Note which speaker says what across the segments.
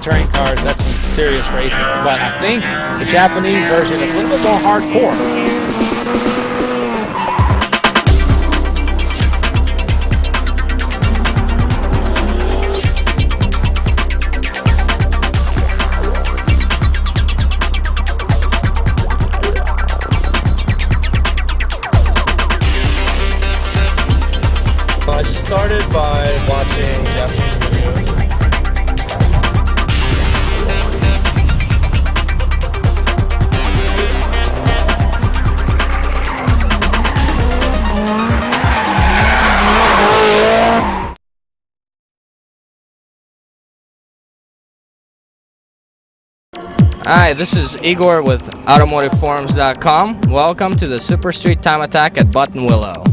Speaker 1: touring cars, that's some serious racing. But I think the Japanese version is a little bit more hardcore.
Speaker 2: I started by watching Japanese videos.
Speaker 3: Hi, this is Igor with AutomotiveForums.com. Welcome to the Super Street Time Attack at Buttonwillow.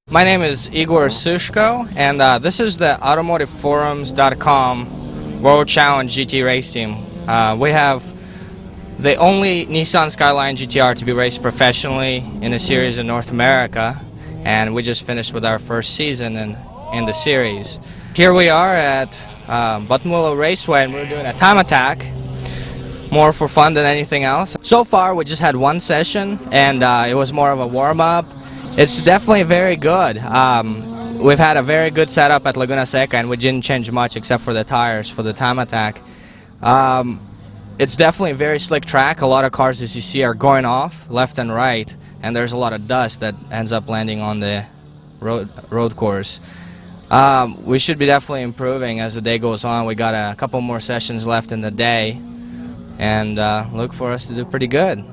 Speaker 3: My name is Igor Sushko, and this is the AutomotiveForums.com World Challenge GT race team. We have the only Nissan Skyline GTR to be raced professionally in a series in North America, and we just finished with our first season in the series. Here we are at Buttonwillow Raceway, and we're doing a time attack, more for fun than anything else. So far, we just had one session, and it was more of a warm-up. It's definitely very good. We've had a very good setup at Laguna Seca, and we didn't change much except for the tires for the time attack. It's definitely a very slick track. A lot of cars, as you see, are going off left and right, and there's a lot of dust that ends up landing on the road course. We should be definitely improving as the day goes on. We got a couple more sessions left in the day, and look for us to do pretty good.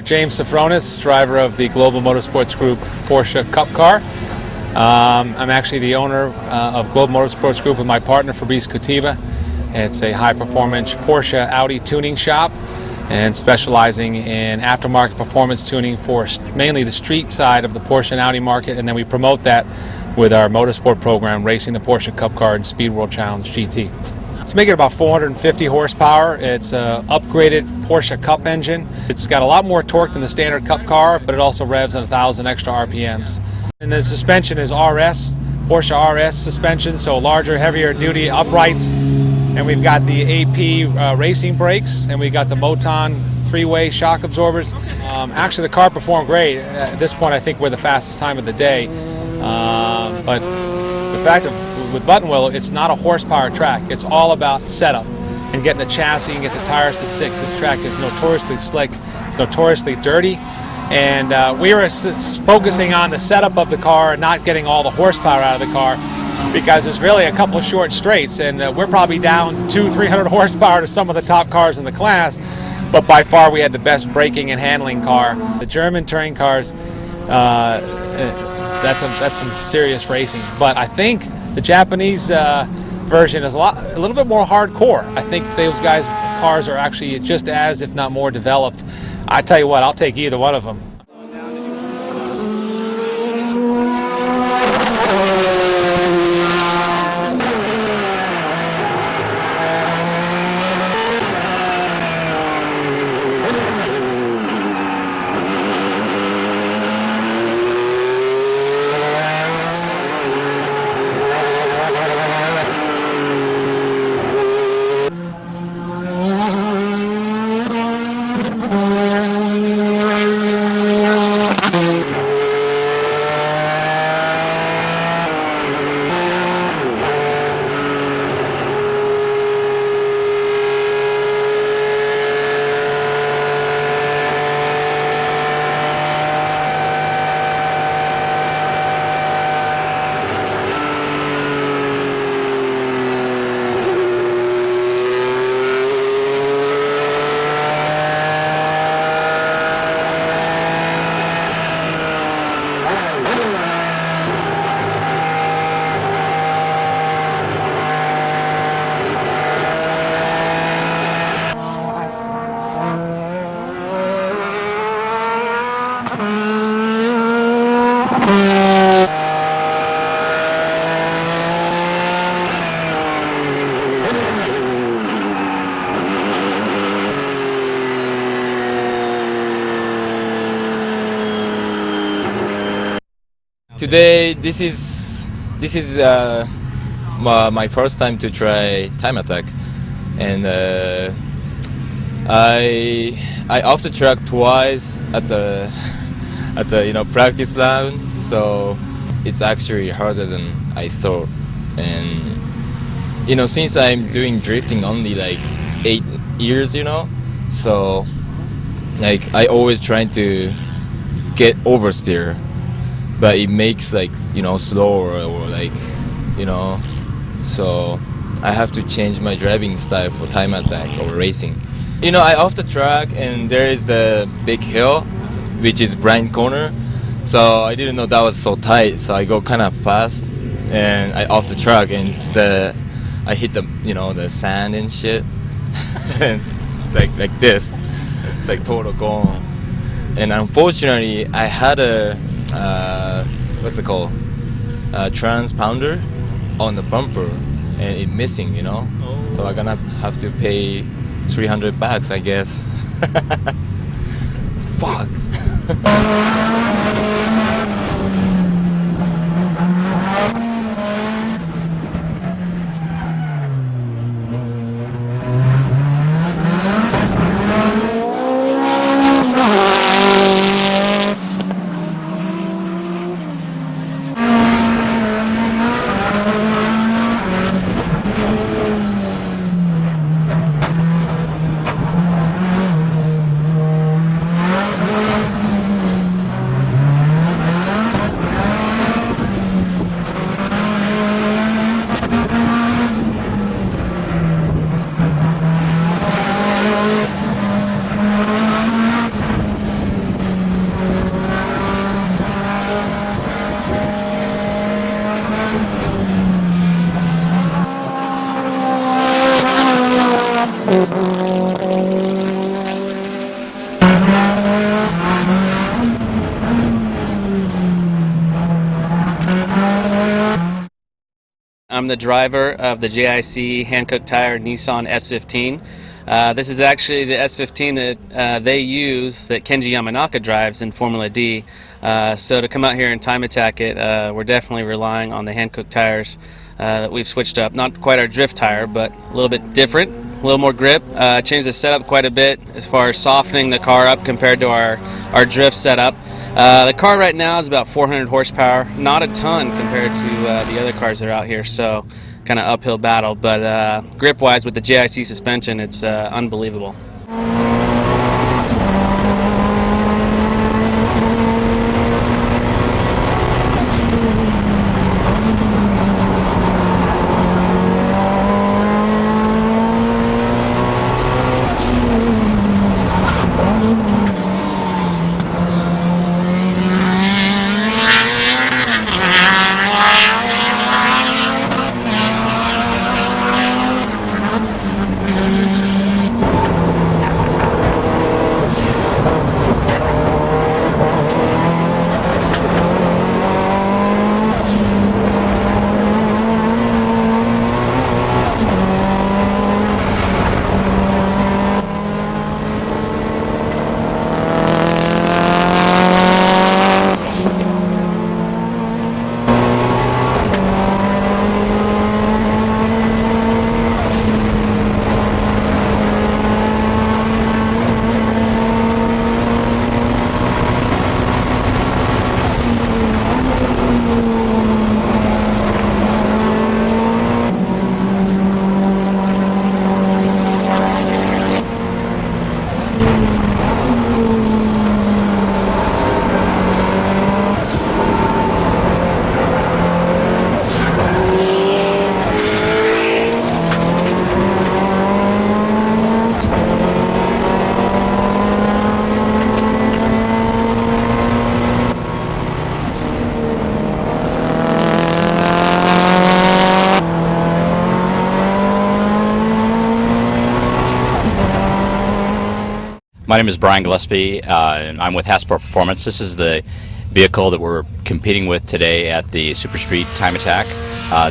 Speaker 1: James Safronis, driver of the Global Motorsports Group Porsche Cup car. I'm actually the owner of Global Motorsports Group with my partner Fabrice Kutiba. It's a high-performance Porsche Audi tuning shop. and specializing in aftermarket performance tuning for mainly the street side of the Porsche and Audi market, and then we promote that with our motorsport program, racing the Porsche Cup car and Speed World Challenge GT. It's making about 450 horsepower. It's an upgraded Porsche Cup engine. It's got a lot more torque than the standard Cup car, but it also revs at 1,000 extra RPMs. And the suspension is RS, Porsche RS suspension, so larger, heavier duty uprights. And we've got the AP racing brakes, and we got the Moton three-way shock absorbers. Actually, the car performed great. At this point, I think we're the fastest time of the day. But the fact of with Buttonwillow, it's not a horsepower track. It's all about setup and getting the chassis and get the tires to stick. This track is notoriously slick. It's notoriously dirty. And we were focusing on the setup of the car, not getting all the horsepower out of the car, because there's really a couple of short straights, and we're probably down 200-300 horsepower to some of the top cars in the class, but by far we had the best braking and handling car. The German touring cars, that's some serious racing, but I think the Japanese version is a little bit more hardcore. I think those guys' cars are actually just as, if not more, developed. I tell you what, I'll take either one of them.
Speaker 4: Today, this is my first time to try Time Attack, and I off the track twice at the practice round, so it's actually harder than I thought. And since I'm doing drifting only like 8 years, so like I always trying to get oversteer, but it makes like slower or like so I have to change my driving style for Time Attack or racing. I off the track and there is the big hill which is blind corner, so I didn't know that was so tight, so I go kind of fast and I off the track and I hit the the sand and shit and it's like this, it's like total gone. And unfortunately I had a what's it called, transponder on the bumper, and it missing, so I'm gonna have to pay $300, I guess. Fuck.
Speaker 5: I'm the driver of the JIC hand-cooked tire Nissan S15. This is actually the S15 that they use, that Kenji Yamanaka drives in Formula D. So to come out here and time attack it, we're definitely relying on the hand-cooked tires that we've switched up. Not quite our drift tire, but a little bit different, a little more grip. Changed the setup quite a bit as far as softening the car up compared to our drift setup. The car right now is about 400 horsepower, not a ton compared to the other cars that are out here, so kind of uphill battle, but grip-wise with the JIC suspension, it's unbelievable.
Speaker 6: My name is Brian Gillespie, and I'm with Hasbro Performance. This is the vehicle that we're competing with today at the Super Street Time Attack.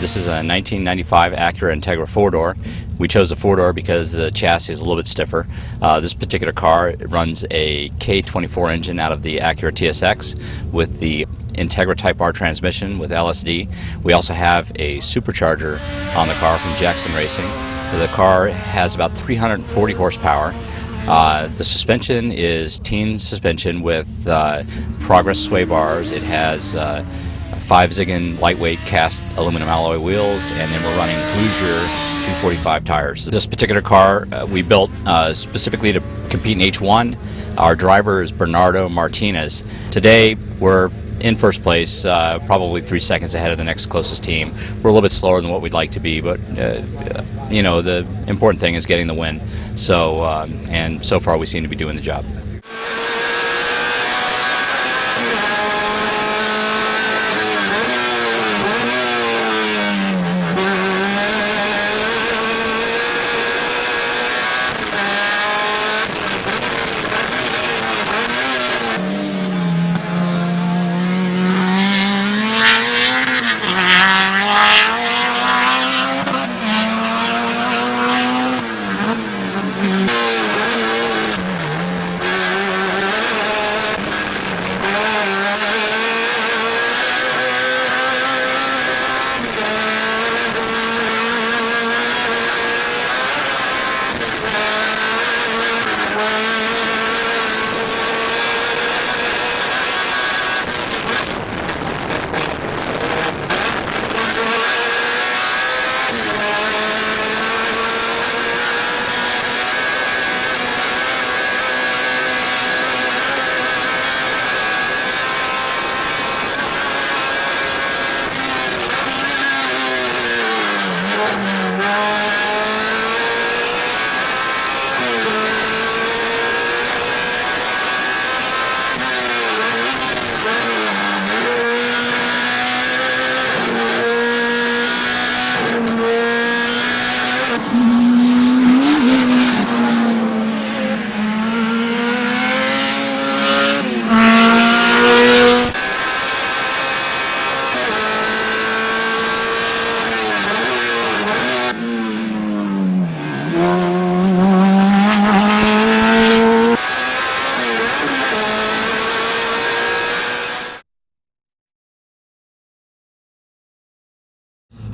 Speaker 6: This is a 1995 Acura Integra 4-door. We chose a 4-door because the chassis is a little bit stiffer. This particular car runs a K24 engine out of the Acura TSX with the Integra Type R transmission with LSD. We also have a supercharger on the car from Jackson Racing. The car has about 340 horsepower. The suspension is teen suspension with Progress sway bars. It has 5 Ziggin lightweight cast aluminum alloy wheels, and then we're running Hoosier 245 tires. This particular car we built specifically to compete in H1. Our driver is Bernardo Martinez. Today we're in first place, probably 3 seconds ahead of the next closest team. We're a little bit slower than what we'd like to be, but you know, the important thing is getting the win. So, and so far we seem to be doing the job.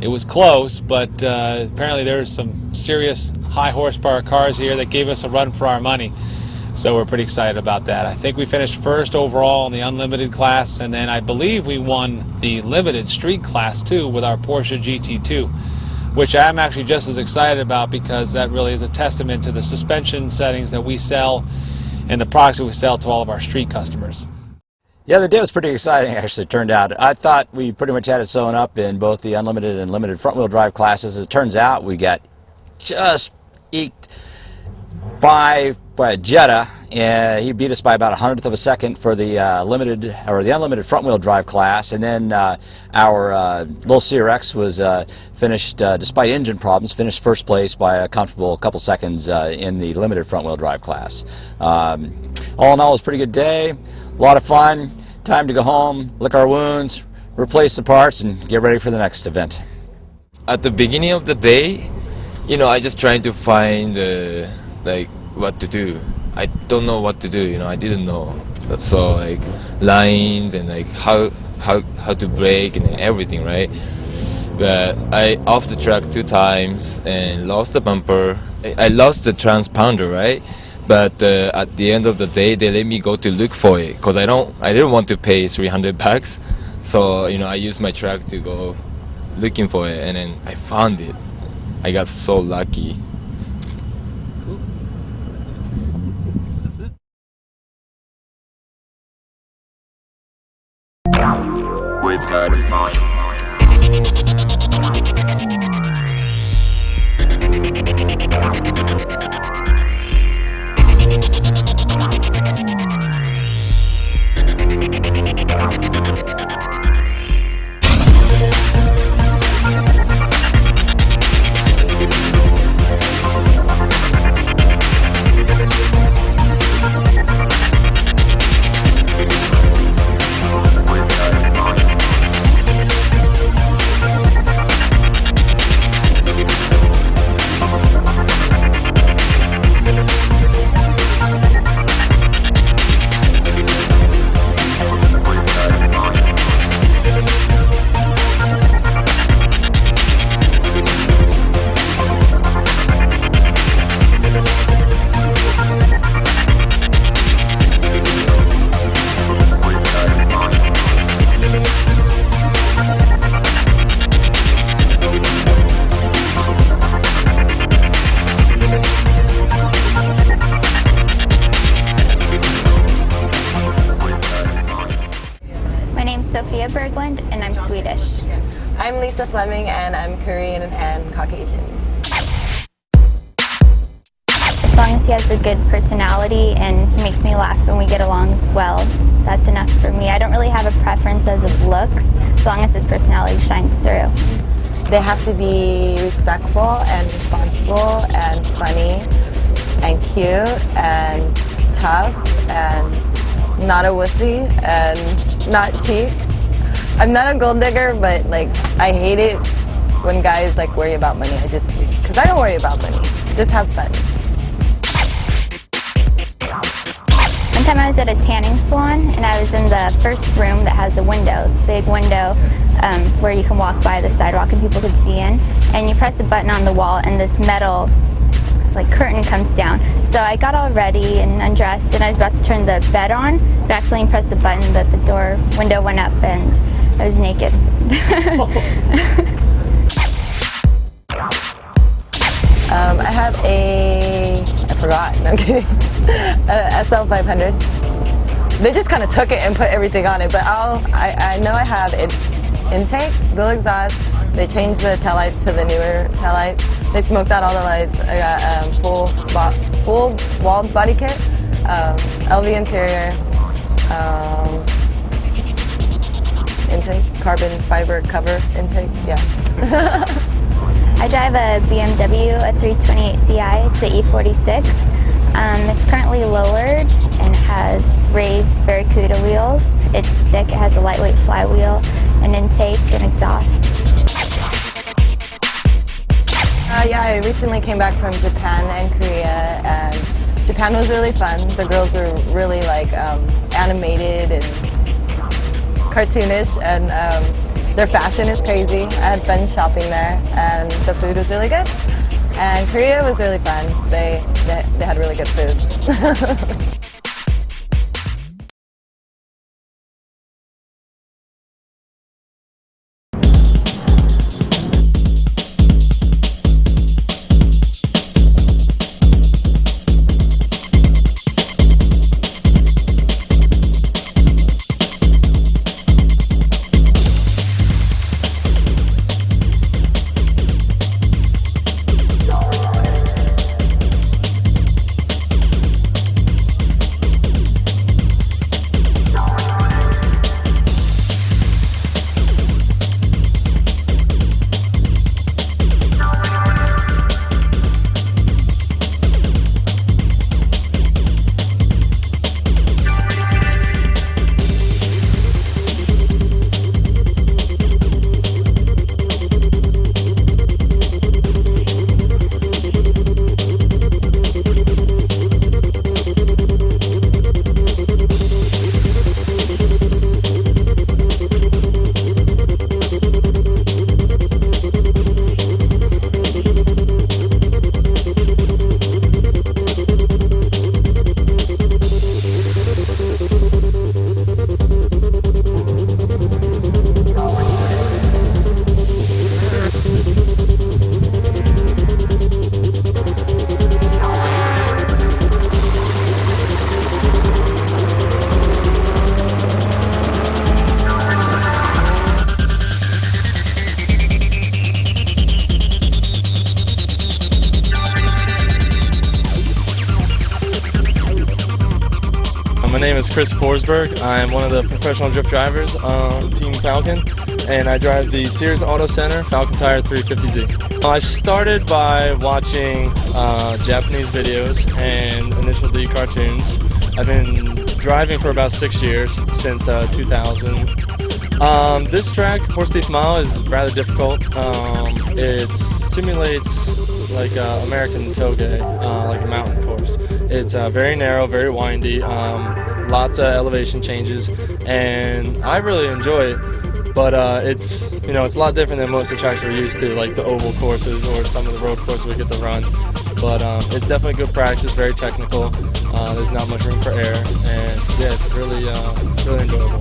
Speaker 1: It was close, but apparently there's some serious high horsepower cars here that gave us a run for our money. So we're pretty excited about that. I think we finished first overall in the unlimited class, and then I believe we won the limited street class too with our Porsche GT2, which I'm actually just as excited about because that really is a testament to the suspension settings that we sell and the products that we sell to all of our street customers.
Speaker 7: Yeah, the day was pretty exciting, actually, it turned out. I thought we pretty much had it sewn up in both the unlimited and limited front-wheel drive classes. As it turns out, we got just eked by Jetta, and he beat us by about 100th of a second for the limited or the unlimited front-wheel drive class. And then our little CRX was finished, despite engine problems, finished first place by a comfortable couple seconds in the limited front-wheel drive class. All in all, it was a pretty good day. A lot of fun. Time to go home, lick our wounds, replace the parts, and get ready for the next event.
Speaker 4: At the beginning of the day, you know, I just trying to find like what to do. I don't know what to do, you know, I didn't know. So like lines and like how to brake and everything, right? But I off the track 2 times and lost the bumper. I lost the transponder, right? But at the end of the day, they let me go to look for it because I didn't want to pay $300. So you know, I used my truck to go looking for it, and then I found it. I got so lucky.
Speaker 8: We've got to find.
Speaker 9: And I'm Swedish.
Speaker 10: I'm Lisa Fleming and I'm Korean and Caucasian.
Speaker 9: As long as he has a good personality and he makes me laugh and we get along well, that's enough for me. I don't really have a preference as of looks, as long as his personality shines through.
Speaker 10: They have to be respectful and responsible and funny and cute and tough and not a wussy and not cheap. I'm not a gold digger, but like I hate it when guys like worry about money. Because I don't worry about money. Just have fun.
Speaker 9: One time I was at a tanning salon and I was in the first room that has a window, big window where you can walk by the sidewalk and people can see in. And you press a button on the wall and this metal like curtain comes down. So I got all ready and undressed and I was about to turn the bed on, but accidentally pressed the button that the window went up and I was naked.
Speaker 10: I have I forgot, no, I'm kidding, a SL500. They just kind of took it and put everything on it, but I know I have its intake, dual exhaust. They changed the taillights to the newer taillights. They smoked out all the lights. I got full walled body kit, LV interior, intake, carbon fiber cover intake, yeah.
Speaker 9: I drive a BMW, a 328 Ci. It's an E46. It's currently lowered and has raised Barracuda wheels. It's stick, it has a lightweight flywheel, an intake, and exhaust.
Speaker 10: Yeah, I recently came back from Japan and Korea, and Japan was really fun. The girls are really like animated and cartoonish, and Their fashion is crazy. I had fun shopping there, and the food was really good. And Korea was really fun. They had really good food.
Speaker 2: My name is Chris Forsberg. I'm one of the professional drift drivers on Team Falcon, and I drive the Sears Auto Center Falcon Tire 350Z. I started by watching Japanese videos and Initial D cartoons. I've been driving for about 6 years, since 2000. This track, Horse Thief Mile, is rather difficult. It simulates like American toge, like a mountain course. It's very narrow, very windy, lots of elevation changes, and I really enjoy it. But it's a lot different than most of the tracks we're used to, like the oval courses or some of the road courses we get to run. But it's definitely good practice, very technical. There's not much room for error, and yeah, it's really enjoyable.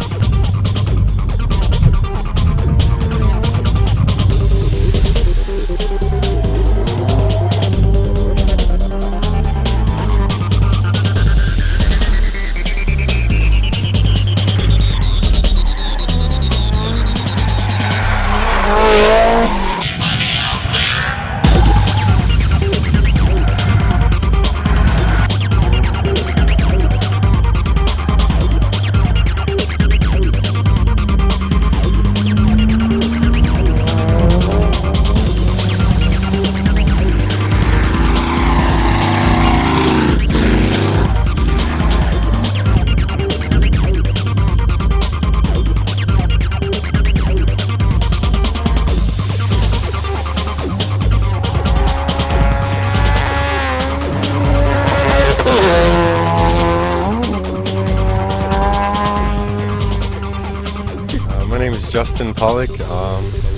Speaker 11: Justin Pollock,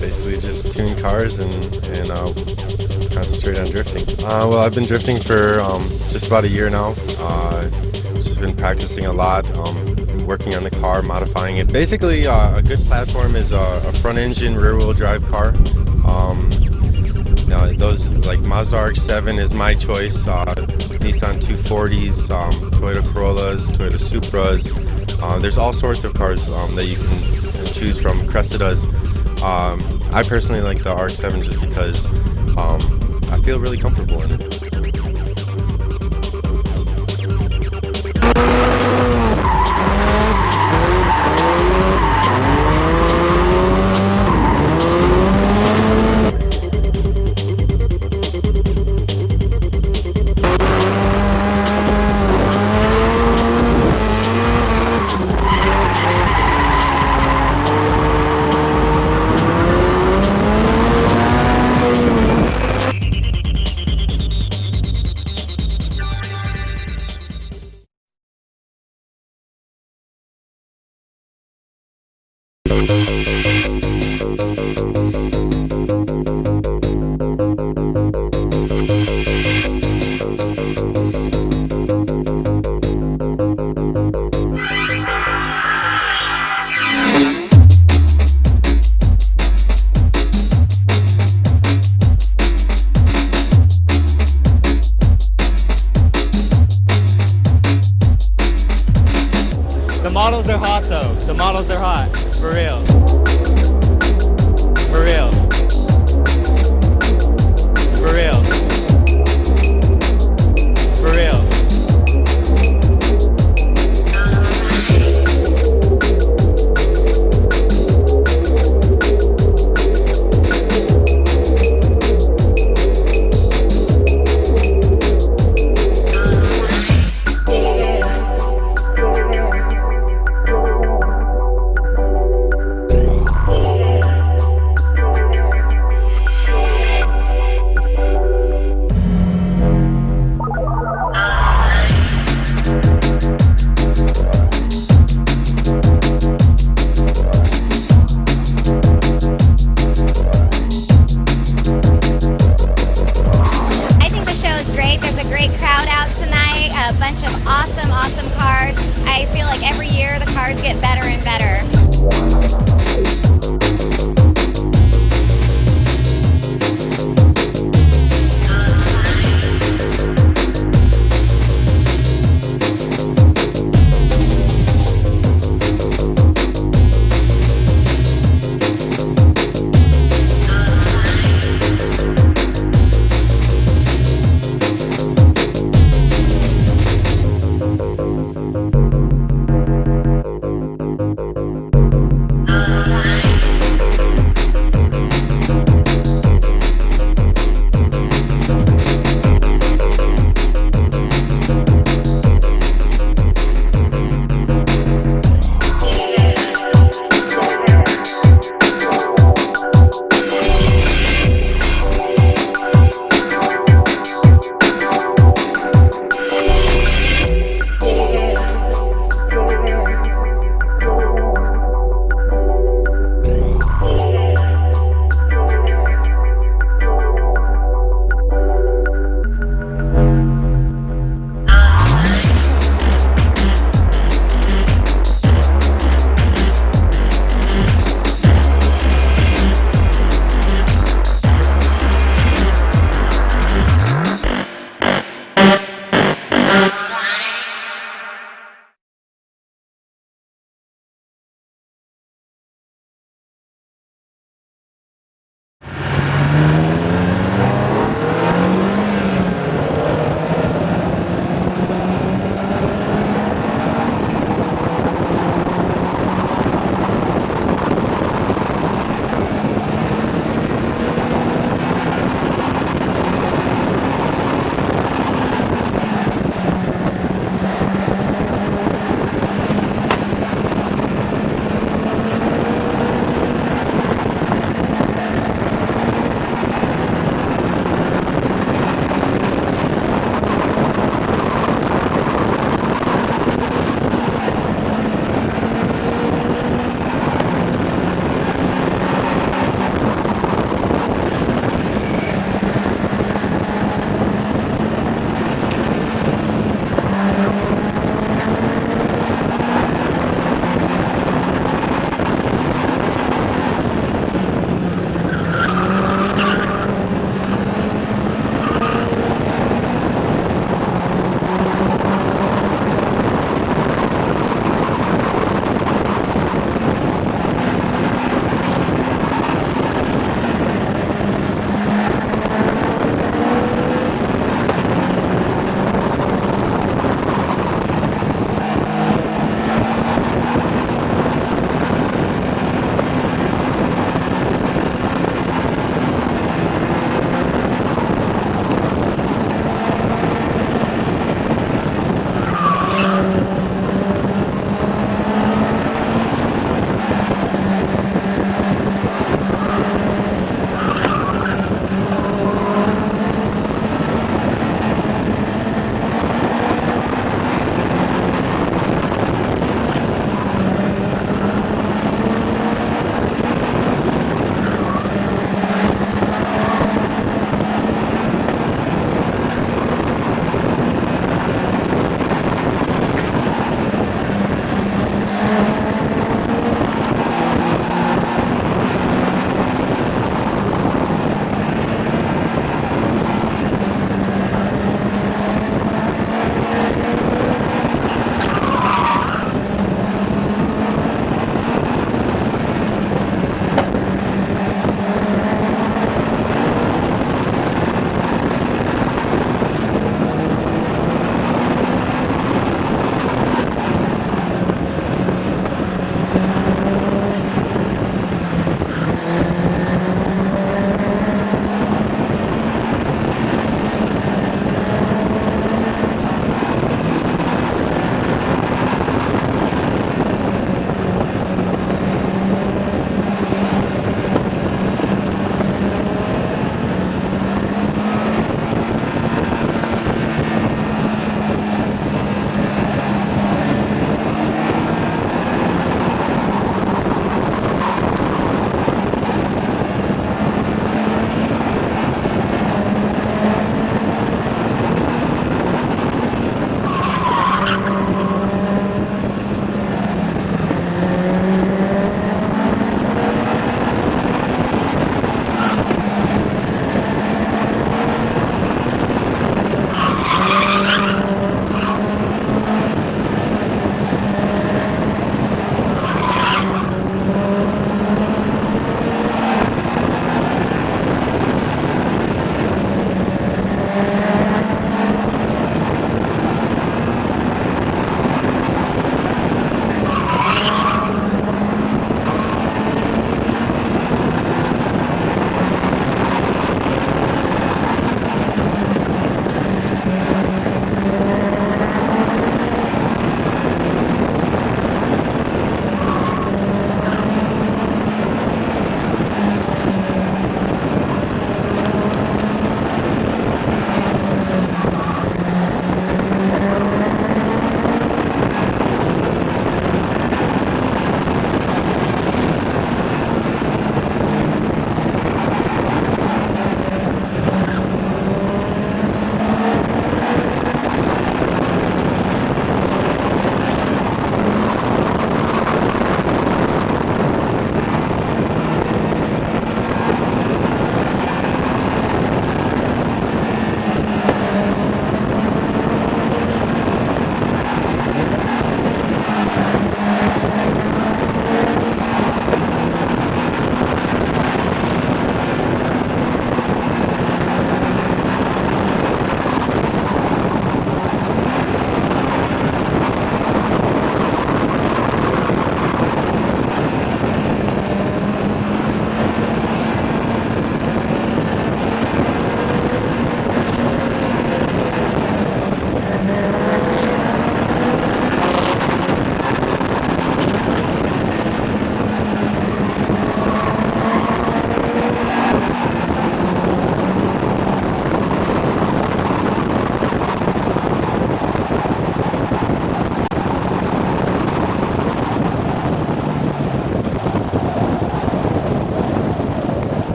Speaker 11: basically just tune cars and concentrate on drifting. Well, I've been drifting for just about a year now. Just been practicing a lot, working on the car, modifying it. Basically, a good platform is a front engine, rear wheel drive car. Now, those like Mazda RX-7 is my choice. Nissan 240s, Toyota Corollas, Toyota Supras. There's all sorts of cars that you can choose from. Cressidas. I personally like the RX-7 just because I feel really comfortable in it.
Speaker 12: models are hot though. The models are hot. For real. For real. For real. For real.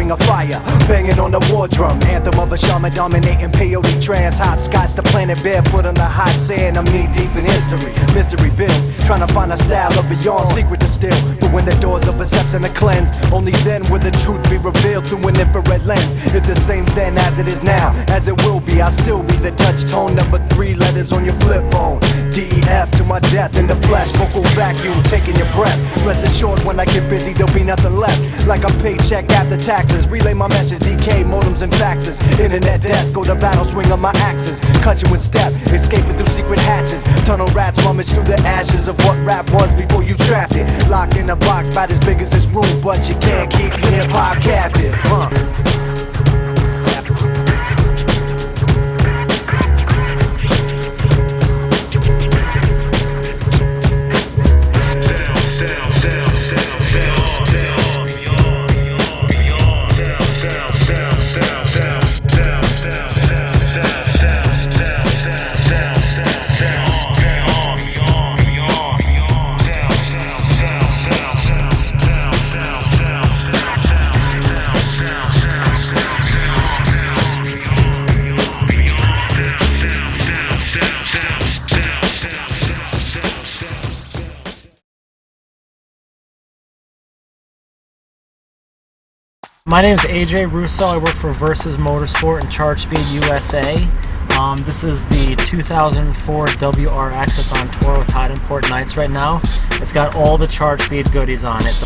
Speaker 13: ring of fire, banging on the war drum. Anthem of a shaman dominating peyote trance. Hopscotch the planet barefoot on the hot sand. I'm knee deep in history, mystery builds, trying to find a style of beyond secret to still. But when the doors of perception are cleansed, only then will the truth be revealed through an infrared lens. It's the same then as it is now, as it will be. I still read the touch tone, number 3 letters on your flip phone. DEF to my death in the flesh, vocal vacuum taking your breath. Rest assured when I get busy there'll be nothing left, like a paycheck after taxes. Relay my message, DK, modems and faxes. Internet death, go to battle, swing on my axes. Cut you in step, escaping through secret hatches. Tunnel rats rummage through the ashes of what rap was before you trapped it. Locked in a box about as big as this room, but you can't keep hip-hop captive,
Speaker 14: My name is AJ Russo. I work for Versus Motorsport and Charge Speed USA. This is the 2004 WRX that's on tour with Hyde Import Nights right now. It's got all the Charge Speed goodies on it.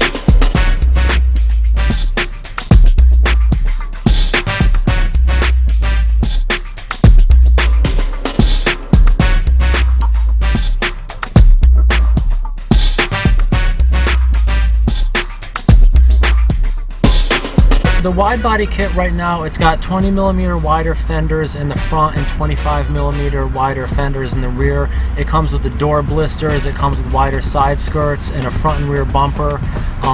Speaker 14: The wide body kit right now, it's got 20mm wider fenders in the front and 25mm wider fenders in the rear. It comes with the door blisters, it comes with wider side skirts and a front and rear bumper.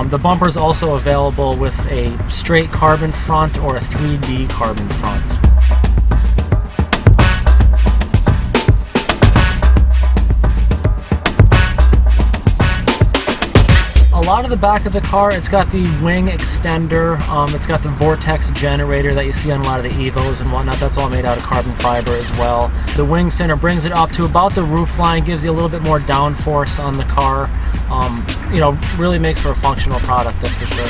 Speaker 14: The bumper is also available with a straight carbon front or a 3D carbon front. A lot of the back of the car, it's got the wing extender, it's got the vortex generator that you see on a lot of the EVOs and whatnot. That's all made out of carbon fiber as well. The wing center brings it up to about the roof line, gives you a little bit more downforce on the car. You know, really makes for a functional product, that's for sure.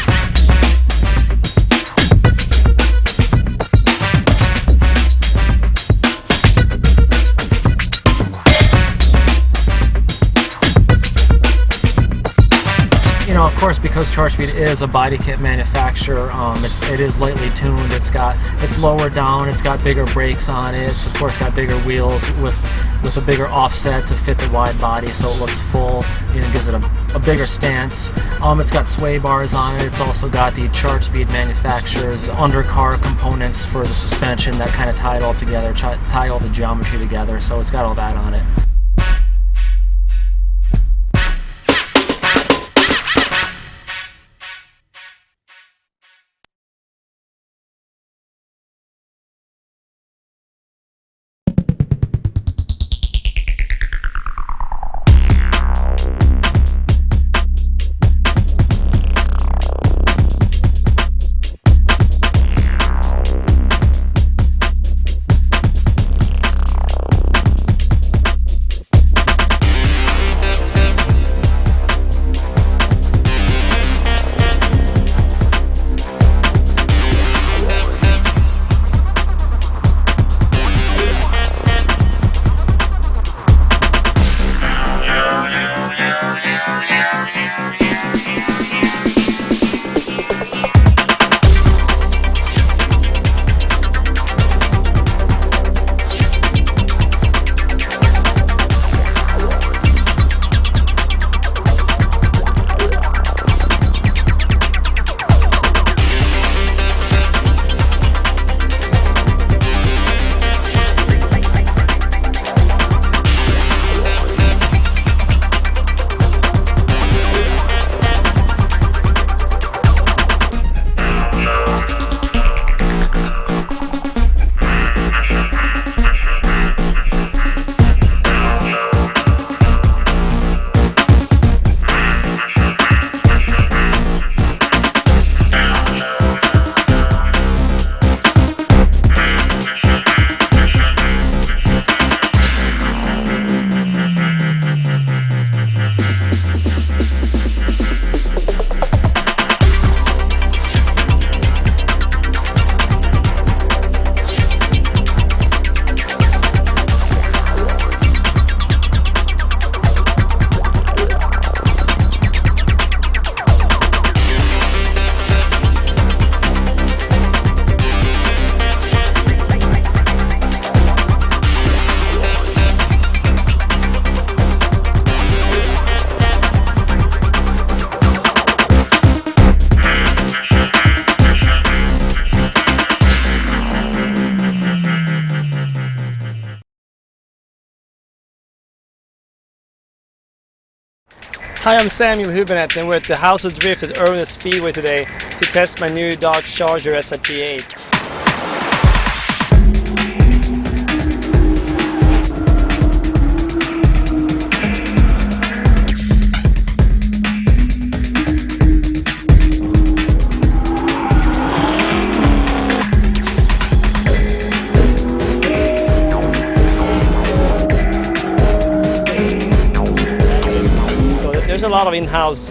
Speaker 14: You know, of course, because Charge Speed is a body kit manufacturer, it is lightly tuned. It's lower down. It's got bigger brakes on it. It's of course got bigger wheels with a bigger offset to fit the wide body, so it looks full. You know, gives it a bigger stance. It's got sway bars on it. It's also got the Charge Speed manufacturer's undercar components for the suspension that kind of tie it all together, tie all the geometry together. So it's got all that on it.
Speaker 15: Hi, I'm Samuel Hubenet and we're at the House of Drift at Irwin Speedway today to test my new Dodge Charger SRT8. There's a lot of in-house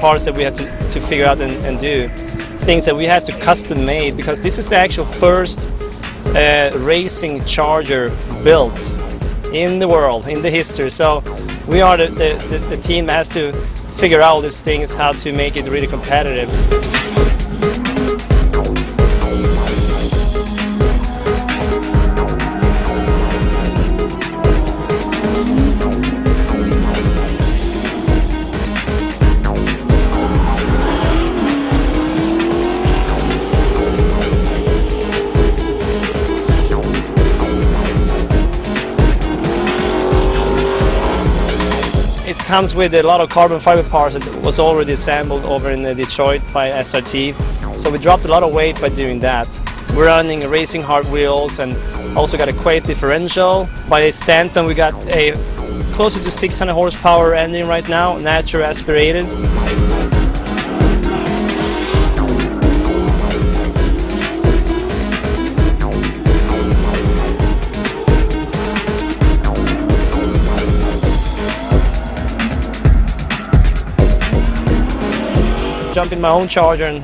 Speaker 15: parts that we have to figure out and do. Things that we had to custom made because this is the actual first racing charger built in the world, in the history. So we are the team that has to figure out these things, how to make it really competitive. It comes with a lot of carbon fiber parts that was already assembled over in Detroit by SRT. So we dropped a lot of weight by doing that. We're running racing hard wheels and also got a Quake differential. By Stanton we got a closer to 600 horsepower engine right now, natural aspirated. Jump in my own Charger and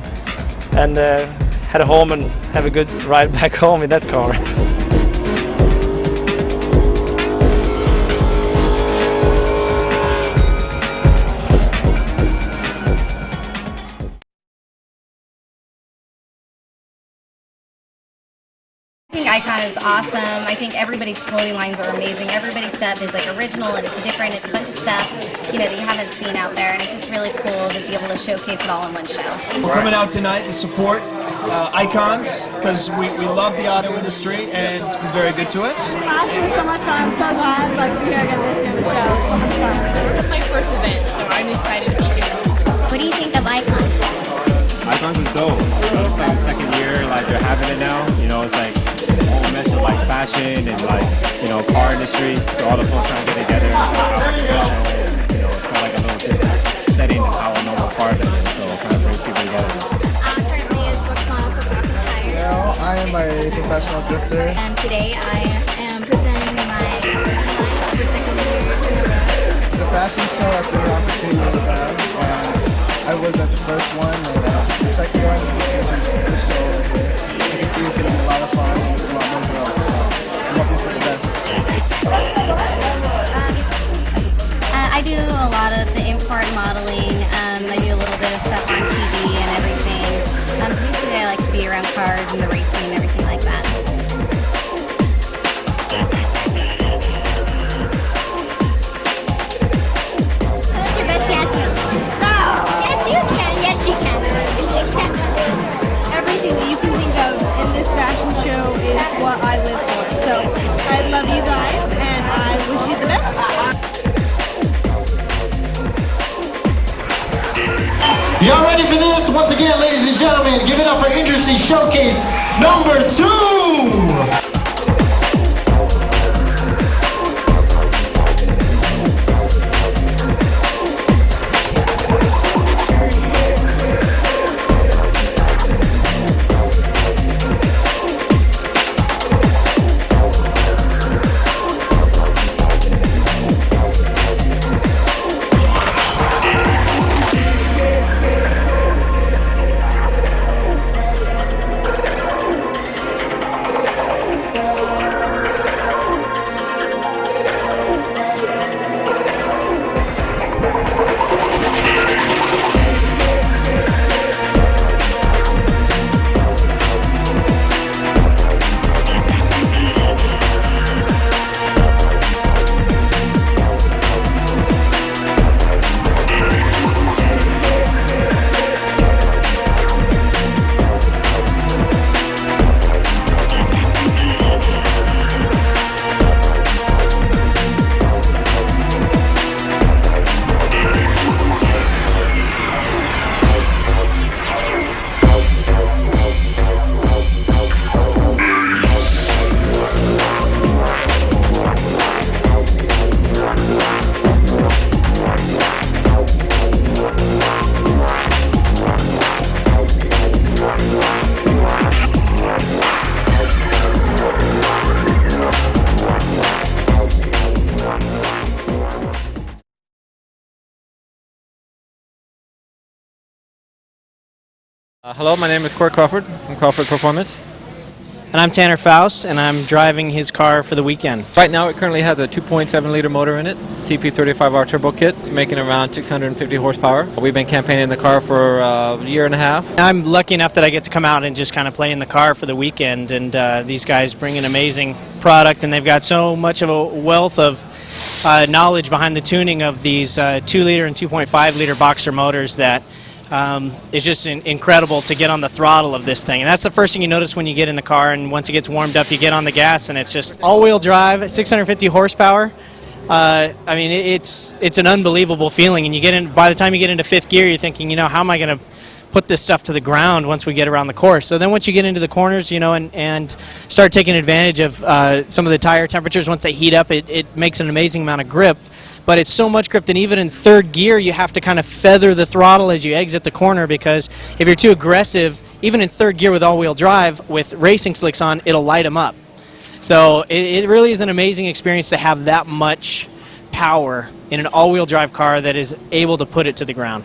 Speaker 15: head home and have a good ride back home in that car.
Speaker 16: I think Icon is awesome. I think everybody's clothing lines are amazing. Everybody's stuff is like original and it's different. It's a bunch of stuff, you know, that you haven't seen out there, and it's just really cool to be able to showcase it all in one show.
Speaker 17: We're coming out tonight to support Icons because we love the auto industry and it's been very good to us.
Speaker 18: Last year was so much fun. I'm so glad to be here again this year in the show. It's so much fun.
Speaker 19: It's my first event, so I'm excited to be here.
Speaker 16: What do you think of Icons?
Speaker 20: Icons is dope. You know, it's like the second year, like they're having it now. You know, it's like a mesh of like fashion and like, you know, car industry. So all the folks trying to get together and have a professional. You know, it's kind of like a little different setting than how a normal car does it. So it kind of brings people together.
Speaker 16: Currently is what's going on for Falcon Tires.
Speaker 21: Well, I am a professional drifter.
Speaker 16: And today I am presenting my for second year in a row.
Speaker 21: The fashion show I've been an opportunity to have, and I was at the first one, and the second one, which is this show over here. You can see it's going to be a lot of fun and a lot more girls. So I'm hoping for the best.
Speaker 16: I do a lot of the import modeling. I do a little bit of stuff on TV and everything. Basically, I like to be around cars and the racing and everything like that. Show us your best dance move. Go! Yes, you can. Yes, you can. Yes, you can.
Speaker 18: Everything that you can think of in this fashion show is what I live for. So I love you guys and I wish you the best.
Speaker 22: Y'all ready for this? Once again, ladies and gentlemen, give it up for Industry Showcase number 2!
Speaker 3: Hello, my name is Crawford from Crawford Performance.
Speaker 5: And I'm Tanner Faust, and I'm driving his car for the weekend.
Speaker 3: Right now it currently has a 2.7 liter motor in it, CP35R turbo kit. It's making around 650 horsepower. We've been campaigning the car for a year and a half.
Speaker 5: I'm lucky enough that I get to come out and just kind of play in the car for the weekend, and these guys bring an amazing product, and they've got so much of a wealth of knowledge behind the tuning of these 2 liter and 2.5 liter boxer motors that it's just incredible to get on the throttle of this thing. And that's the first thing you notice when you get in the car, and once it gets warmed up you get on the gas and it's just all-wheel drive, 650 horsepower. I mean, it's an unbelievable feeling, and you get in, by the time you get into 5th gear you're thinking, you know, how am I going to put this stuff to the ground once we get around the course? So then once you get into the corners, you know, and start taking advantage of some of the tire temperatures, once they heat up, it makes an amazing amount of grip. But it's so much grip, and even in 3rd gear you have to kind of feather the throttle as you exit the corner, because if you're too aggressive, even in 3rd gear with all-wheel drive, with racing slicks on, it'll light them up. So it really is an amazing experience to have that much power in an all-wheel drive car that is able to put it to the ground.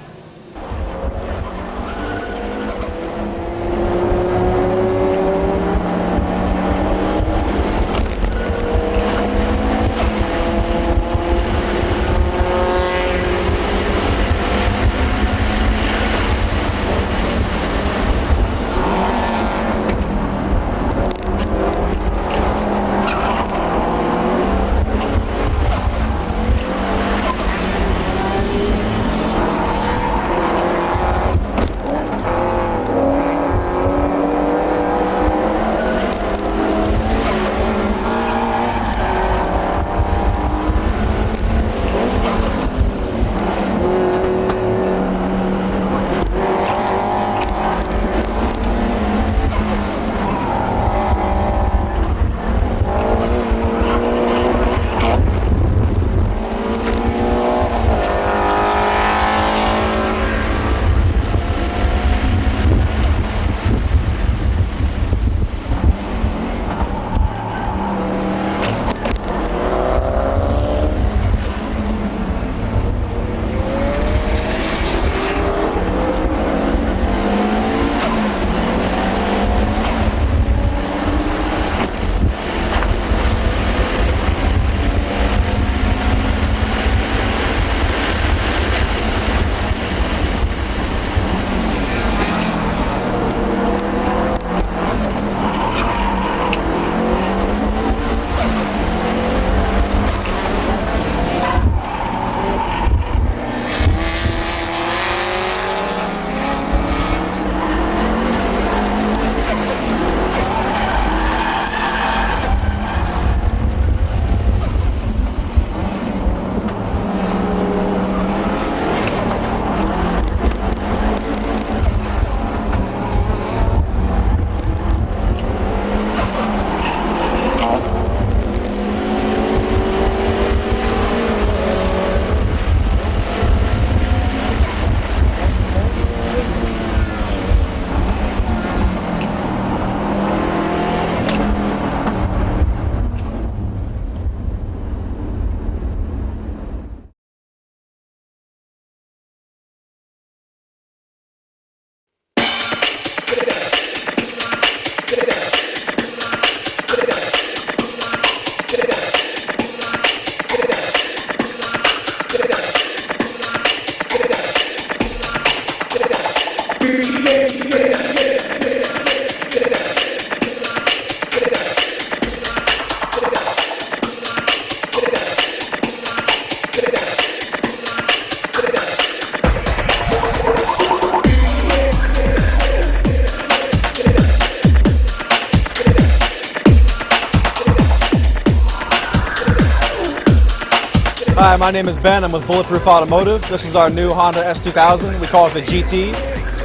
Speaker 23: Hi, my name is Ben. I'm with Bulletproof Automotive. This is our new Honda S2000. We call it the GT.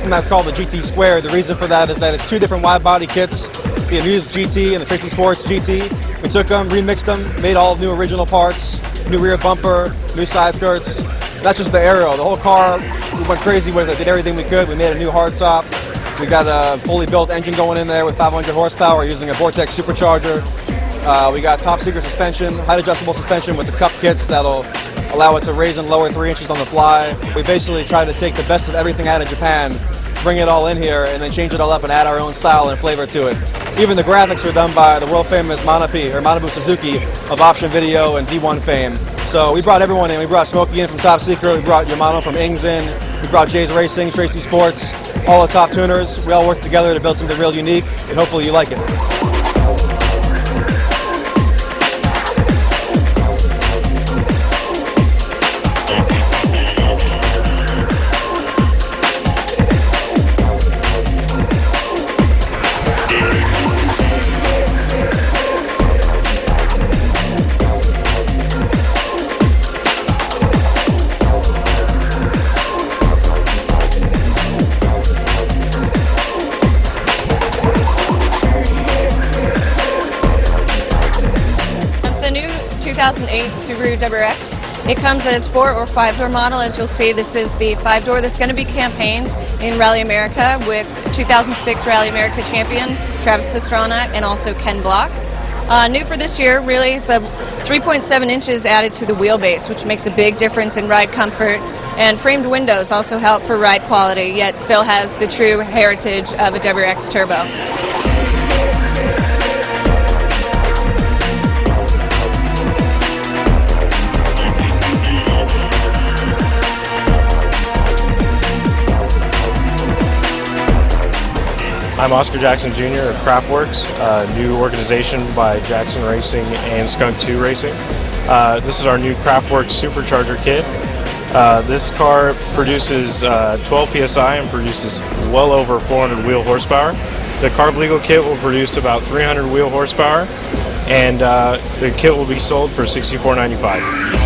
Speaker 23: Sometimes called the GT Square. The reason for that is that it's 2 different wide body kits, the Amuse GT and the Tracy Sports GT. We took them, remixed them, made all new original parts, new rear bumper, new side skirts. That's just the aero. The whole car, we went crazy with it, did everything we could. We made a new hardtop. We got a fully built engine going in there with 500 horsepower using a Vortex supercharger. We got top secret suspension, height adjustable suspension with the cup kits that'll allow it to raise and lower 3 inches on the fly. We basically try to take the best of everything out of Japan bring it all in here, and then change it all up and add our own style and flavor to it. Even the graphics are done by the world famous Manabu Suzuki of Option Video and D1 fame. So we brought everyone in. We brought Smokey in from Top Secret. We brought Yamano from Ings in. We brought Jay's Racing, Tracy Sports, all the top tuners. We all worked together to build something real unique, and hopefully you like it.
Speaker 1: The new 2008 Subaru WRX. It comes as 4 or 5-door model. As you'll see, this is the 5-door that's going to be campaigned in Rally America with 2006 Rally America champion Travis Pastrana and also Ken Block. New for this year, really, the 3.7 inches added to the wheelbase, which makes a big difference in ride comfort. And framed windows also help for ride quality, yet still has the true heritage of a WRX turbo.
Speaker 6: I'm Oscar Jackson Jr. of Craftworks, a new organization by Jackson Racing and Skunk 2 Racing. This is our new Craftworks supercharger kit. This car produces 12 psi and produces well over 400 wheel horsepower. The Carb Legal kit will produce about 300 wheel horsepower, and the kit will be sold for $64.95.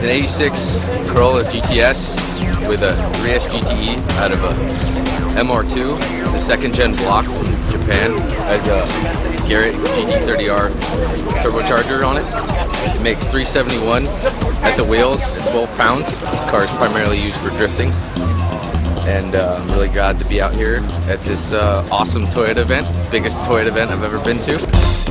Speaker 7: It's an 86 Corolla GTS with a 3S GTE out of a MR2, the second gen block from Japan. Has a Garrett GT30R turbocharger on it. It makes 371 at the wheels, it's 12 pounds. This car is primarily used for drifting. And I'm really glad to be out here at this awesome Toyota event, biggest Toyota event I've ever been to.